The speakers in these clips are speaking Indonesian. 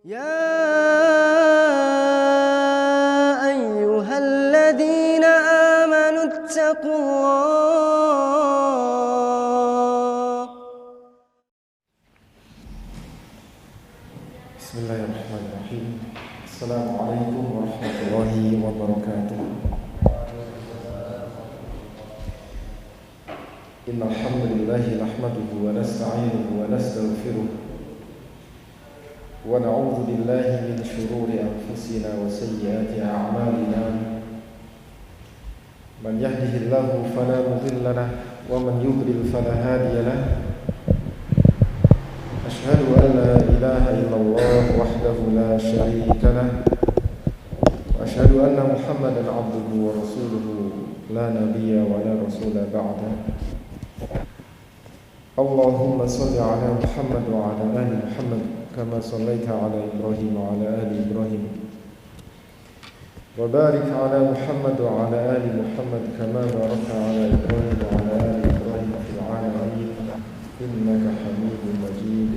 يا أيها الذين آمنوا اتقوا الله. بسم الله الرحمن الرحيم. السلام عليكم ورحمة الله وبركاته. إن الحمد لله نحمده ونستعينه ونستغفره ونعوذ بالله من شرور أنفسنا وسيئات أعمالنا. من يهده الله فلا مضل له ومن يضلل فلا هادي له. أشهد أن لا إله إلا الله وحده لا شريك له وأشهد أن محمدا عبده ورسوله لا نبي ولا رسول بعده. اللهم صل على محمد وعلى آل محمد كما صليت على إبراهيم وعلى آل إبراهيم وبارك على محمد وعلى آل محمد كما باركت على إبراهيم وعلى آل إبراهيم في العالمين إنك حميد مجيد.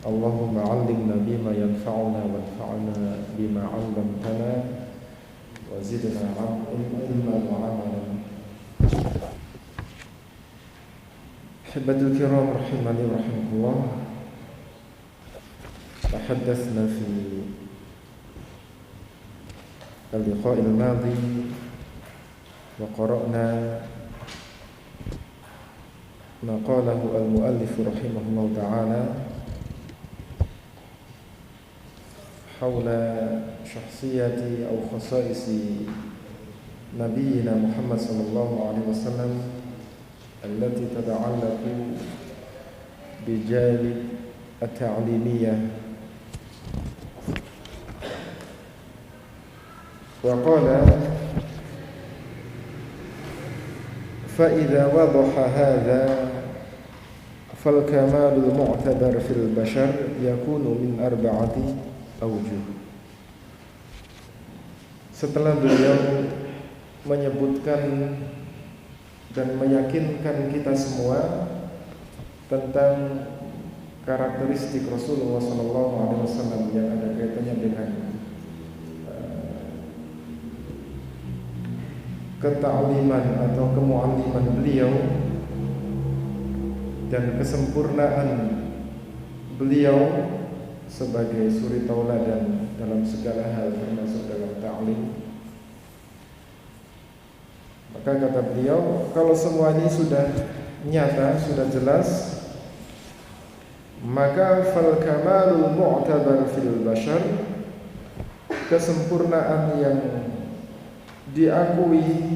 اللهم علمنا بما ينفعنا وانفعنا بما علمتنا وزدنا علما وعملا. أحبتي الكرام رحمني ورحمكم الله. تحدثنا في اللقاء الماضي وقرأنا ما قاله المؤلف رحمه الله تعالى حول شخصية أو خصائص نبينا محمد صلى الله عليه وسلم التي تتعلق بجانب التعليمية. وقال: فإذا وضح هذا فالكمال المعتبر في البشر يكون من 4 أوجه. Setelah beliau menyebutkan dan meyakinkan kita semua tentang karakteristik Rasulullah SAW yang ada kaitannya dengan ketakliman atau kemualliman beliau dan kesempurnaan beliau sebagai suri tauladan dalam segala hal termasuk dalam ta'lim. Maka kata beliau, kalau semua ini sudah nyata, sudah jelas, maka fal kamalul mu'tabar fil bashar, kesempurnaan yang diakui,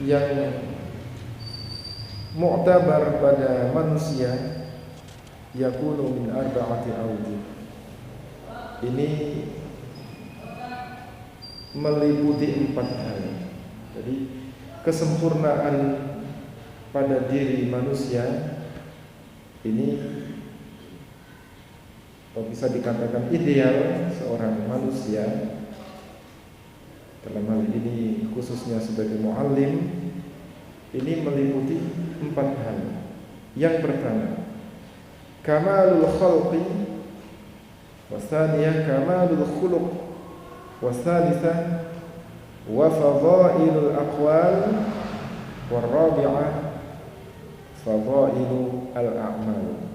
yang mu'tabar pada manusia, yakunu min 4 awjuh. Ini meliputi 4 hal. Jadi kesempurnaan pada diri manusia ini, atau bisa dikatakan ideal seorang manusia dalam hal ini khususnya sebagai muallim, ini meliputi 4 hal. Yang pertama, kamalul khalqi, wasaniyah kamalul khuluq, wasalithah wa fadailul aqwal, warabi'ah fadailu al-a'mal,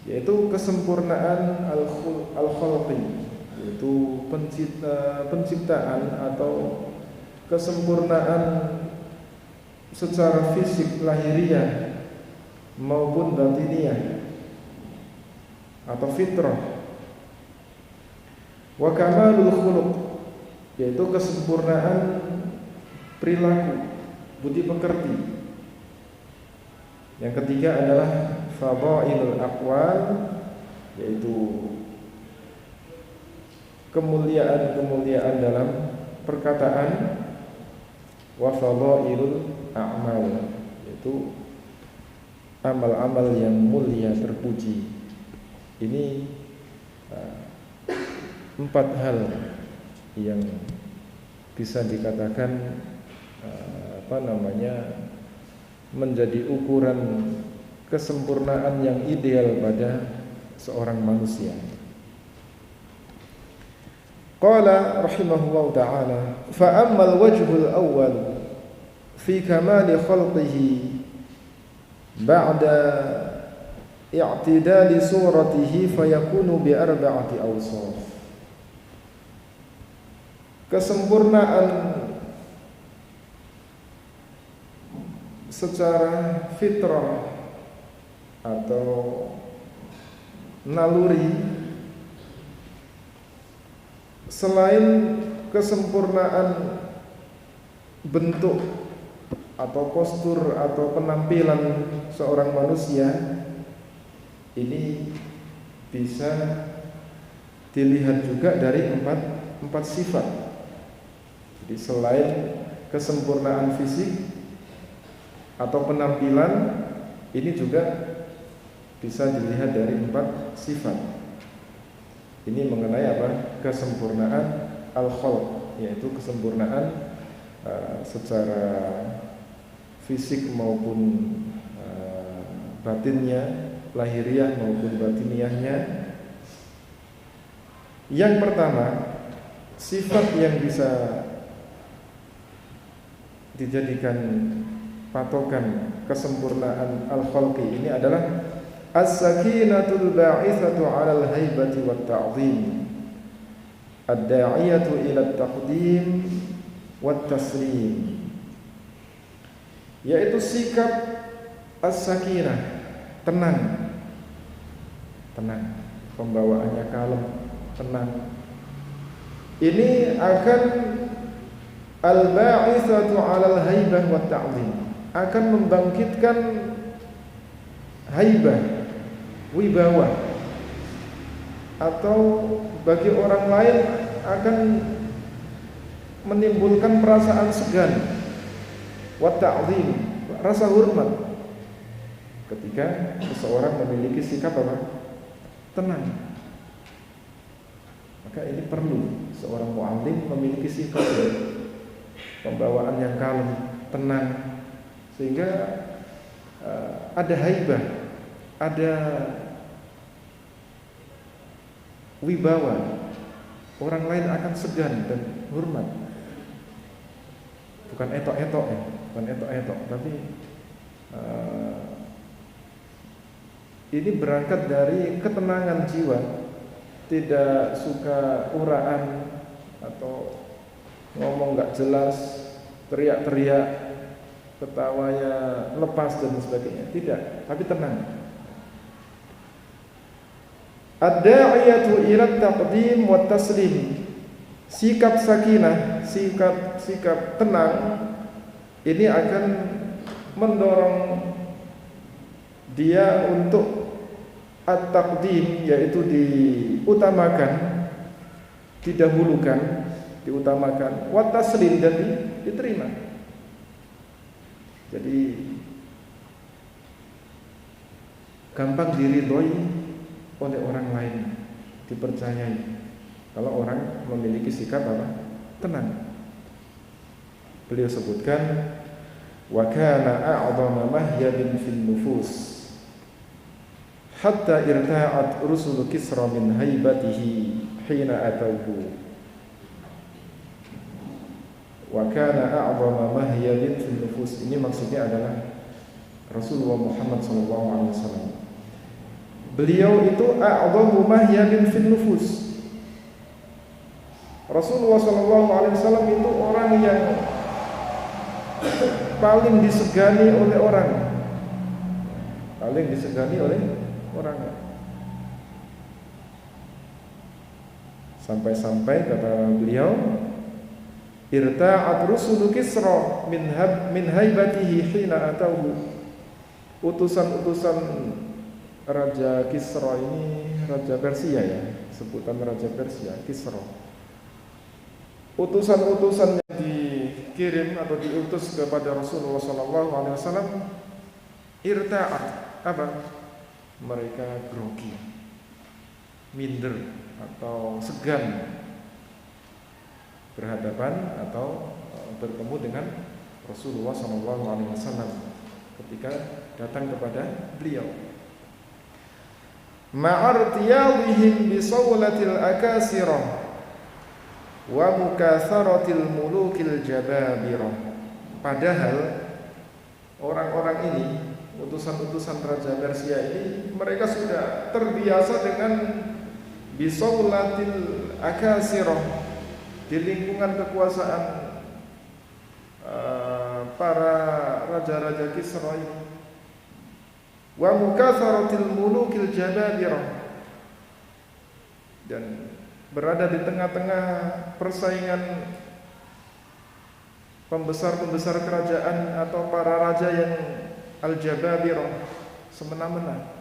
yaitu kesempurnaan al-khalqi, yaitu penciptaan atau kesempurnaan secara fisik lahiriah maupun batiniah atau fitrah. Wa kamalul khuluq, yaitu kesempurnaan perilaku, budi pekerti. Yang ketiga adalah fadailul aqwal, yaitu kemuliaan-kemuliaan dalam perkataan. Wa fadailul a'mal, yaitu amal-amal yang mulia terpuji. Ini 4 hal yang bisa dikatakan menjadi ukuran kesempurnaan yang ideal pada seorang manusia. Qala rahimahullah ta'ala, fa ammal wajhul awwal fi kamali khalqihi ba'da i'tidali suratihi fayakunu bi arba'ati awsaf. Kesempurnaan secara fitrah atau naluri, selain kesempurnaan bentuk atau postur atau penampilan seorang manusia, ini bisa dilihat juga dari empat sifat. Jadi selain kesempurnaan fisik atau penampilan, ini juga bisa dilihat dari 4 sifat. Ini mengenai apa? Kesempurnaan al-khalq, yaitu kesempurnaan secara fisik maupun batinnya, lahiriah maupun batiniahnya. Yang pertama, sifat yang bisa dijadikan patokan kesempurnaan al-khalqi ini adalah as-sakinatul ba'itsatu 'alal haibati wat ta'dhim, ad-da'iyatu ila at-taqdim wat taslim, yaitu sikap as-sakinah, tenang, pembawaannya kalem, tenang. Ini akan al-ba'itsatu 'alal haibah wat ta'dhim, akan membangkitkan haibah, wibawa, atau bagi orang lain akan menimbulkan perasaan segan, wa ta'zim, rasa hormat ketika seseorang memiliki sikap apa? Tenang. Maka ini perlu seorang mu'allim memiliki sikap pembawaan yang kalem, tenang, sehingga ada haibah, ada wibawa, orang lain akan segan dan hormat. Bukan etok-etok ya, tapi ini berangkat dari ketenangan jiwa, tidak suka uraan atau ngomong nggak jelas, teriak-teriak, ketawanya lepas dan sebagainya. Tidak, tapi tenang. Ad-da'iyatu ila taqdim wa taslim. Sikap sakinah, sikap tenang ini akan mendorong dia untuk at-taqdim, yaitu diutamakan, didahulukan, diutamakan, wa taslim, dan diterima. Jadi gampang diridhoi oleh orang lain, dipercayai kalau orang memiliki sikap apa? Tenang. Beliau sebutkan wa kana a'dhama mahyabin fil nufus hatta irta'at rusul Kisra min haibatihi hina atauhu. Wa kana a'dhama mahyabin fil nufus, ini maksudnya adalah Rasulullah Muhammad SAW. Beliau itu a'dhamu mahyabin fil nufus. Rasulullah SAW itu orang yang paling disegani oleh orang, sampai-sampai kata beliau, irta'at rusulu Kisra min haibatihi hina atauhu. Utusan-utusan Raja Kisra ini, Raja Persia ya, sebutan Raja Persia, Kisra. Utusan-utusan yang dikirim atau diutus kepada Rasulullah SAW, irta'at, apa? Mereka grogi, minder atau segan berhadapan atau bertemu dengan Rasulullah SAW ketika datang kepada beliau. ma'artiyadihim bisawlatil akasirah wa mukatharatil mulukil jababirah. Padahal orang-orang ini, utusan-utusan Raja Persia ini, mereka sudah terbiasa dengan bisawlatil akasirah, di lingkungan kekuasaan para raja-raja Kisra ini, wa mukatharatil mulukil jababirah, dan berada di tengah-tengah persaingan pembesar-pembesar kerajaan atau para raja yang al-jababirah, semena-mena.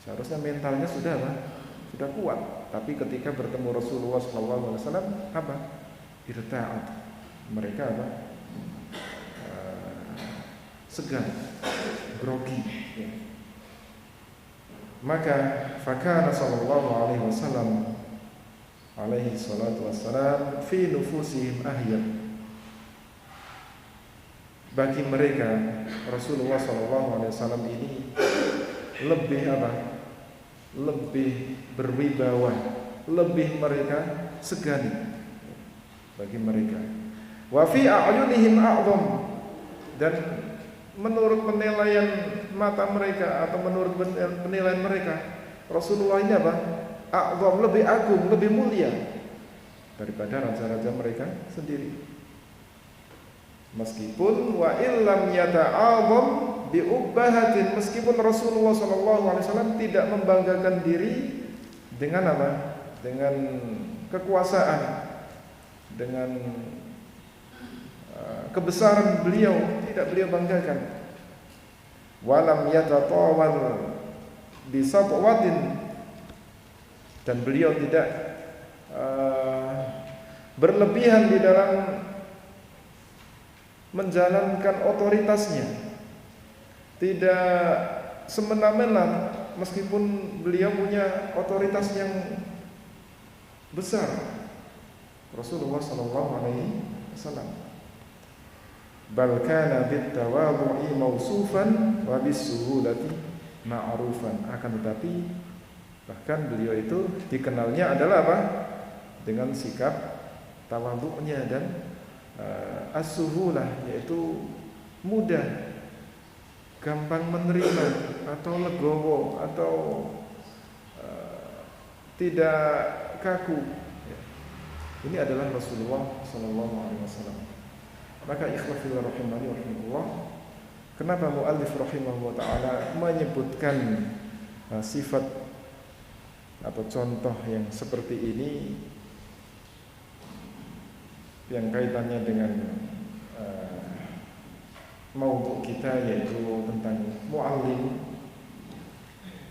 Seharusnya mentalnya sudah kuat, tapi ketika bertemu Rasulullah SAW, apa? Irta'at, mereka apa? Segan, grogi. Ya. Maka fakana sallallahu alaihi wasallam alaihi salatu wassalam fi nufusihim ahyad. Bagi mereka Rasulullah sallallahu alaihi wasallam ini lebih apa? Lebih berwibawa, lebih mereka segani bagi mereka. Wa fi a'yunihim a'zam, dan menurut penilaian mata mereka atau menurut penilaian mereka, Rasulullah ini apa? A'zam, lebih agung, lebih mulia daripada raja-raja mereka sendiri. Meskipun wa illam yata'azam bi ubbahatin, meskipun Rasulullah SAW tidak membanggakan diri dengan apa? Dengan kekuasaan, dengan kebesaran beliau, tidak beliau banggakan. Walam yatatawal bisatwatin, dan beliau tidak berlebihan di dalam menjalankan otoritasnya, tidak semena-mena meskipun beliau punya otoritas yang besar. Rasulullah SAW bal kana bitawadhu'i mausufan wa bisuhulati ma'rufan. Akan tetapi bahkan beliau itu dikenalnya adalah apa? Dengan sikap tawadhu'nya dan as-suhulah, yaitu mudah, gampang menerima atau legowo atau tidak kaku. Ini adalah Rasulullah SAW. Maka ikhwafillah rahimani rahimahullah, kenapa muallif rahimahullah ta'ala menyebutkan sifat atau contoh yang seperti ini yang kaitannya dengan maudhu kita, yaitu tentang muallim.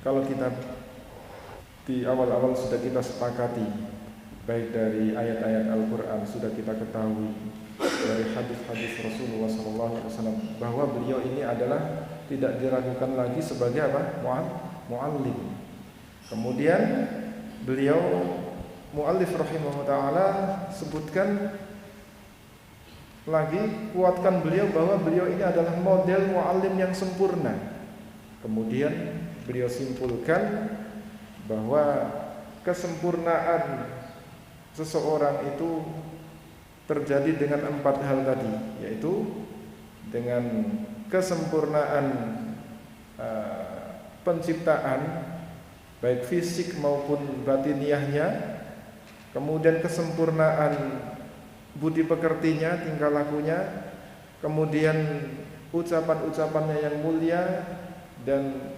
Kalau kita di awal-awal sudah kita sepakati, baik dari ayat-ayat Al-Quran sudah kita ketahui, dari hadis-hadis Rasulullah SAW, bahwa beliau ini adalah tidak diragukan lagi sebagai apa? Muallim. Kemudian beliau muallif rahimahullah ta'ala sebutkan lagi, kuatkan beliau bahwa beliau ini adalah model muallim yang sempurna. Kemudian beliau simpulkan bahwa kesempurnaan seseorang itu terjadi dengan 4 hal tadi, yaitu dengan kesempurnaan penciptaan baik fisik maupun batiniahnya, kemudian kesempurnaan budi pekertinya, tingkah lakunya, kemudian ucapan-ucapannya yang mulia dan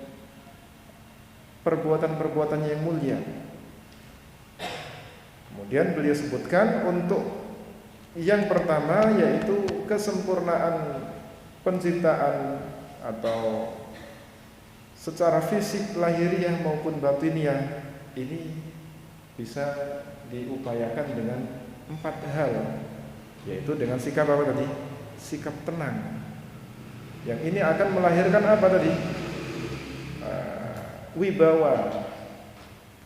perbuatan-perbuatannya yang mulia. Kemudian beliau sebutkan untuk yang pertama, yaitu kesempurnaan penciptaan atau secara fisik lahiriah maupun batiniah, ini bisa diupayakan dengan 4 hal, yaitu dengan sikap apa tadi? Sikap tenang. Yang ini akan melahirkan apa tadi? Wibawa.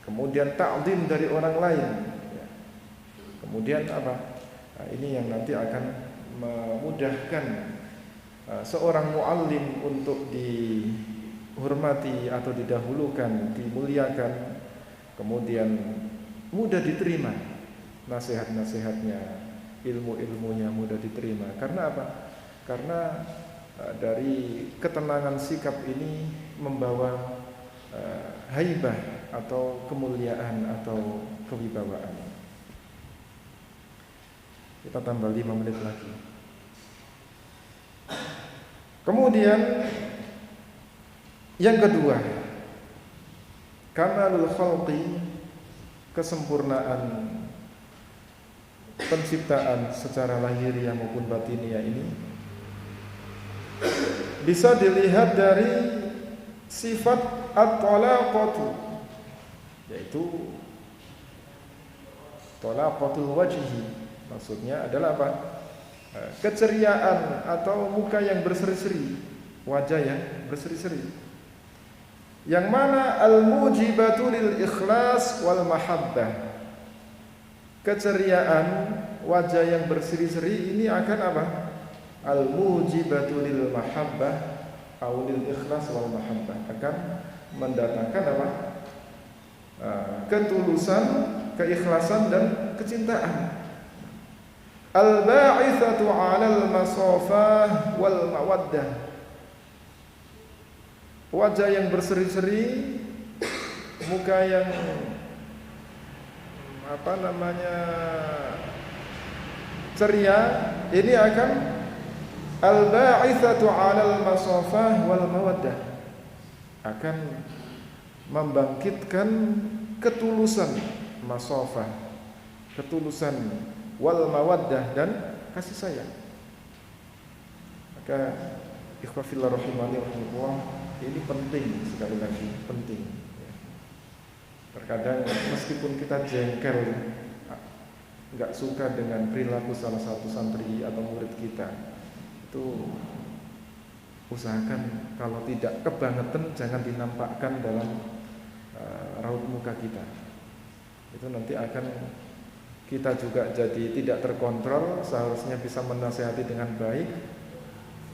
Kemudian ta'zim dari orang lain. Kemudian apa? Ini yang nanti akan memudahkan seorang muallim untuk dihormati atau didahulukan, dimuliakan, kemudian mudah diterima nasihat-nasihatnya, ilmu-ilmunya mudah diterima. Karena apa? Karena dari ketenangan sikap ini membawa haibah atau kemuliaan atau kewibawaan. Kita tambah 5 menit lagi. Kemudian yang kedua, kamalul khalqi, kesempurnaan penciptaan secara lahiriah maupun batiniah ini bisa dilihat dari sifat at-talaqatu, yaitu talaqatul wajhi. Maksudnya adalah apa? Keceriaan atau muka yang berseri-seri, wajah yang berseri-seri, yang mana al-mujibatu lil ikhlas wal mahabbah. Keceriaan wajah yang berseri-seri ini akan apa? Al-mujibatu lil mahabbah atau lil ikhlas wal mahabbah, akan mendatangkan apa? Ketulusan, keikhlasan dan kecintaan. Al-ba'ithatu 'alal masafah wal mawaddah. Wajah yang berseri-seri, muka yang ceria, ini akan al-ba'ithatu 'alal masafah wal mawaddah, akan membangkitkan ketulusan masafah, ketulusan wal mawaddah dan kasih sayang. Maka ikhwah fillah rahimani rahimahullah, ini penting, sekali lagi penting. Terkadang meskipun kita jengkel, enggak suka dengan perilaku salah satu santri atau murid kita, itu usahakan kalau tidak kebangetan jangan dinampakkan dalam raut muka kita. Itu nanti akan kita juga jadi tidak terkontrol, seharusnya bisa menasihati dengan baik.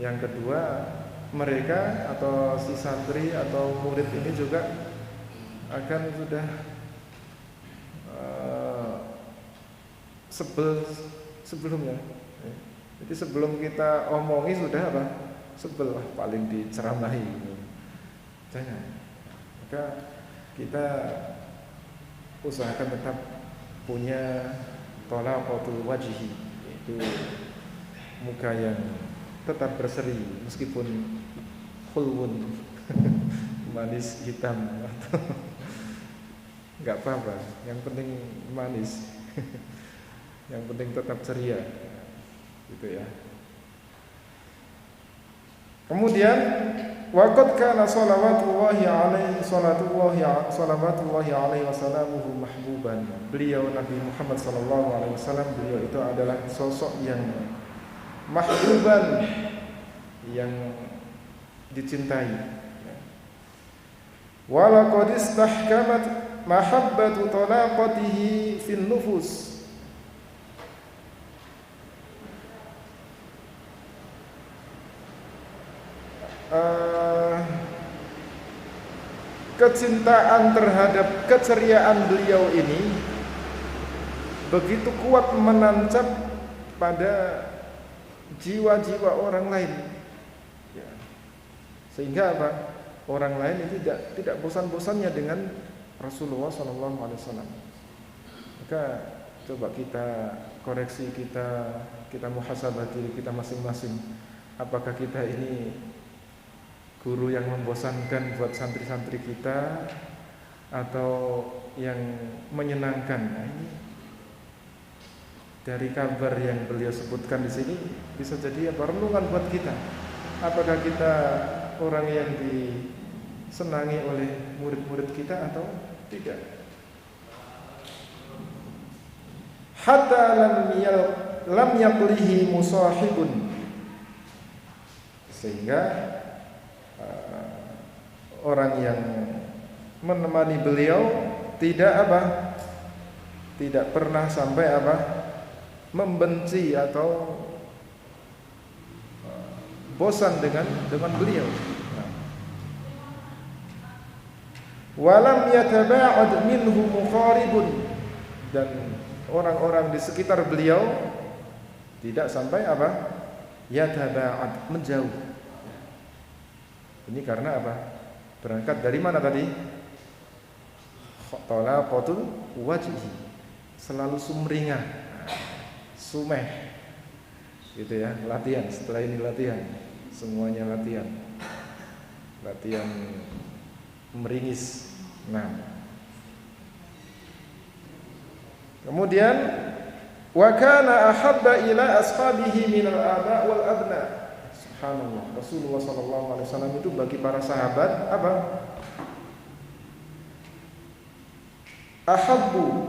Yang kedua, mereka atau si santri atau murid ini juga akan sudah sebel sebelumnya. Jadi sebelum kita omongi sudah apa? Sebel, paling diceramahi. Jangan. Maka kita usahakan tetap punya talaqatul wajhi, yaitu muka yang tetap berseri meskipun khulwun manis hitam atau enggak apa-apa, yang penting manis. Yang penting tetap ceria. Gitu ya. Kemudian waqad kana salawatullahi alaihi wasallamuhu mahbuban. Beliau Nabi Muhammad sallallahu alaihi wasallam, beliau itu adalah sosok yang mahbuban, yang dicintai. Wa laqad istahkamat mahabbatu talaqatihi fin nufus. Kecintaan terhadap keceriaan beliau ini begitu kuat menancap pada jiwa-jiwa orang lain, ya. Sehingga apa? Orang lain itu tidak bosan-bosannya dengan Rasulullah SAW. Maka coba kita koreksi, kita muhasabah diri kita masing-masing. Apakah kita ini guru yang membosankan buat santri-santri kita atau yang menyenangkan? Nah, ini dari kabar yang beliau sebutkan di sini bisa jadi renungan buat kita. Apakah kita orang yang disenangi oleh murid-murid kita atau tidak? Hatta lam yaqlihi musahibun, sehingga orang yang menemani beliau tidak pernah sampai membenci atau bosan dengan beliau. Walam yataba'ad minhu muqaribun, dan orang-orang di sekitar beliau tidak sampai apa? Yataba'ad, menjauh. Ini karena apa? Berangkat dari mana tadi? Talaqatul wajhi, selalu sumringah, sumeh, gitu ya. Latihan, setelah ini latihan, semuanya latihan meringis. Nah, kemudian wa kana ahabba ila ashabihi min al-aba wal abna. Subhanallah, Rasulullah sallallahu alaihi wasallam itu bagi para sahabat apa? Ahabbu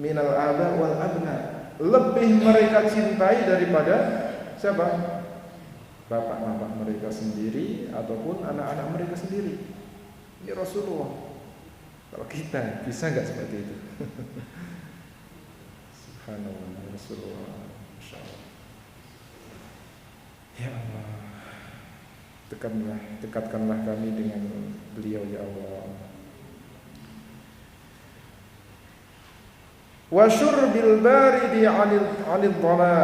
min al-aba wal abna, lebih mereka cintai daripada siapa? Bapak-bapak mereka sendiri ataupun anak-anak mereka sendiri. Ini Rasulullah. Kalau kita bisa nggak seperti itu? Subhanallah, Rasulullah. Masya Allah. Ya Allah, dekatkanlah kami dengan beliau ya Allah. Wa syurbil baridi 'anil dhama,